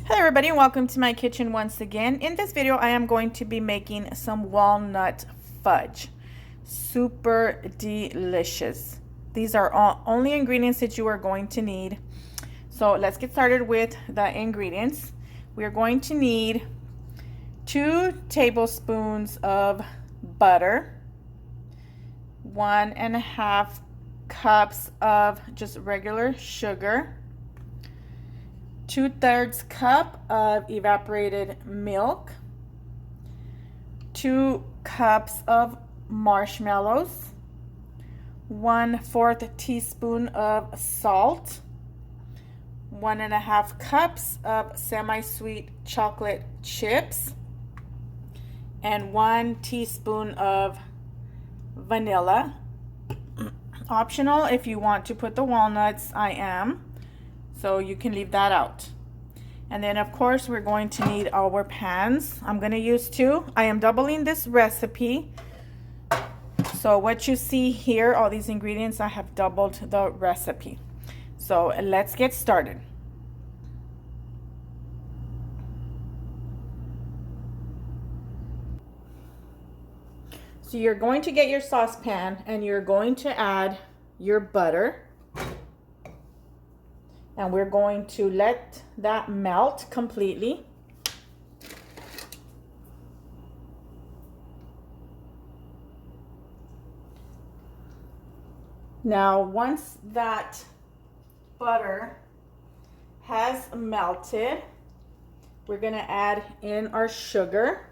Hello everybody, and welcome to my kitchen once again. In this video I am going to be making some walnut fudge. Super delicious. These are all only ingredients that you are going to need. So let's get started with the ingredients. We are going to need 2 tablespoons of butter, 1.5 cups of just regular sugar, 2/3 cup of evaporated milk, 2 cups of marshmallows, 1/4 teaspoon of salt, 1.5 cups of semi-sweet chocolate chips, and 1 teaspoon of vanilla. Optional if you want to put the walnuts, I am. So you can leave that out. And then of course we're going to need our pans. I'm going to use 2. I am doubling this recipe. So what you see here, all these ingredients, I have doubled the recipe. So let's get started. So you're going to get your saucepan and you're going to add your butter. And we're going to let that melt completely. Now, once that butter has melted, we're going to add in our sugar.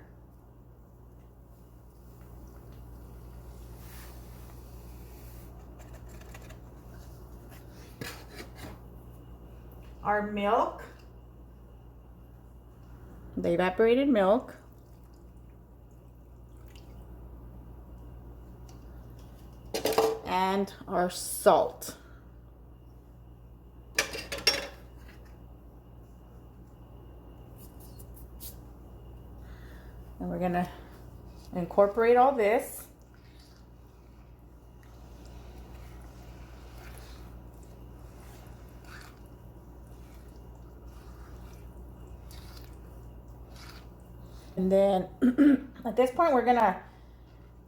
Our milk, the evaporated milk, and our salt. And we're going to incorporate all this. And then at this point, we're gonna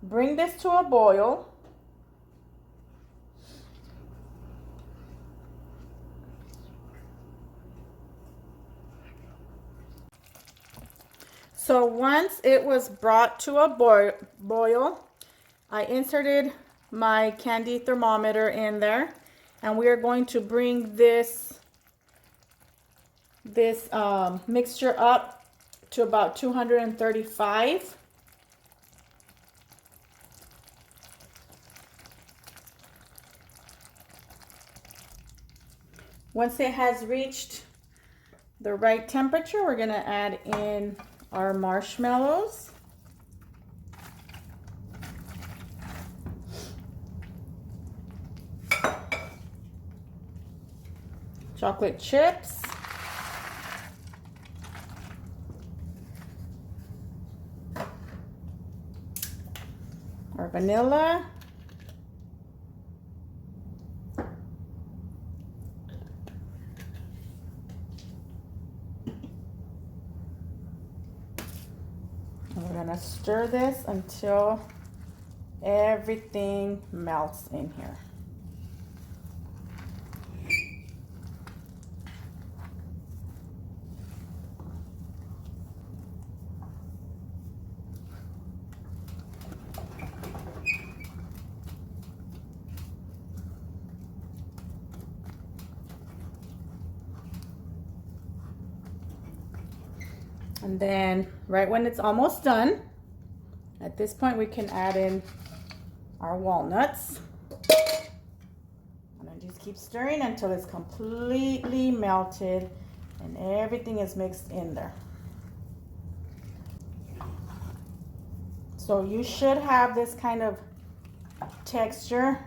bring this to a boil. So once it was brought to a boil, I inserted my candy thermometer in there, and we are going to bring this mixture up to about 235. Once it has reached the right temperature, we're going to add in our marshmallows. Chocolate chips. Our vanilla, and we're going to stir this until everything melts in here. And then right when it's almost done, at this point we can add in our walnuts. And then just keep stirring until it's completely melted and everything is mixed in there. So you should have this kind of texture,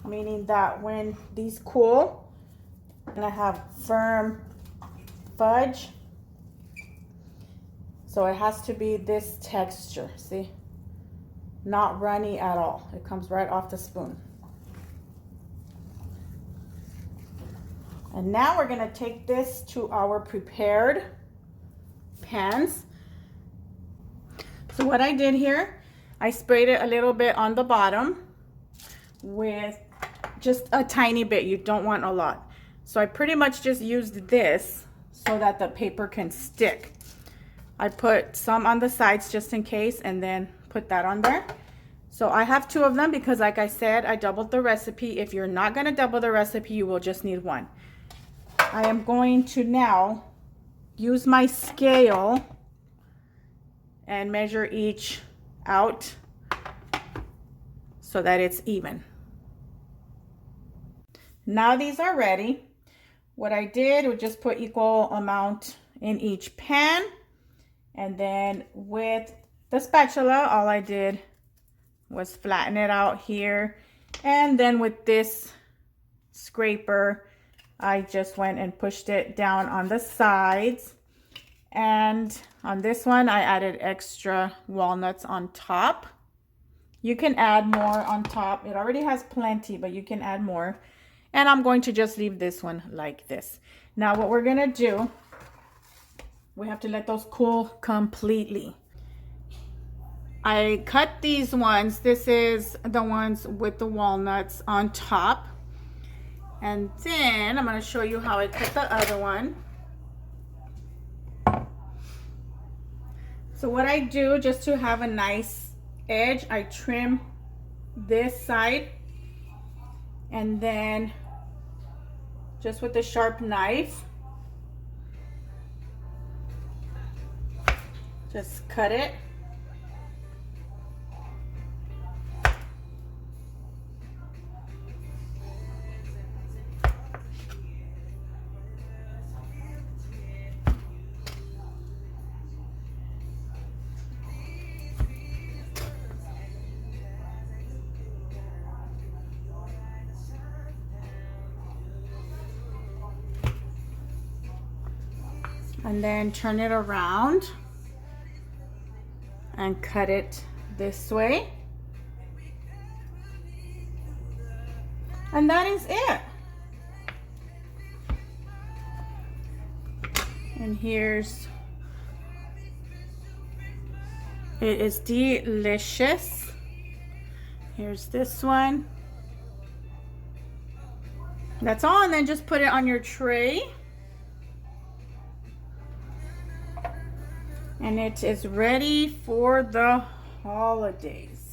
meaning that when these cool, you're gonna have firm fudge. So it has to be this texture, see? Not runny at all. It comes right off the spoon. And now we're gonna take this to our prepared pans. So what I did here, I sprayed it a little bit on the bottom with just a tiny bit. You don't want a lot. So I pretty much just used this so that the paper can stick. I put some on the sides just in case, and then put that on there. So I have 2 of them because, like I said, I doubled the recipe. If you're not going to double the recipe, you will just need 1. I am going to now use my scale and measure each out so that it's even. Now these are ready. What I did was just put equal amount in each pan, and then with the spatula, all I did was flatten it out here, and then with this scraper, I just went and pushed it down on the sides. And on this one, I added extra walnuts on top. You can add more on top. It already has plenty, but you can add more. And I'm going to just leave this one like this. Now what we're gonna do, we have to let those cool completely. I cut these ones. This is the ones with the walnuts on top. And then I'm gonna show you how I cut the other one. So what I do, just to have a nice edge, I trim this side, and then just with the sharp knife, just cut it. And then turn it around and cut it this way. And that is it. And here's, it is delicious. Here's this one. That's all, and then just put it on your tray. And it is ready for the holidays.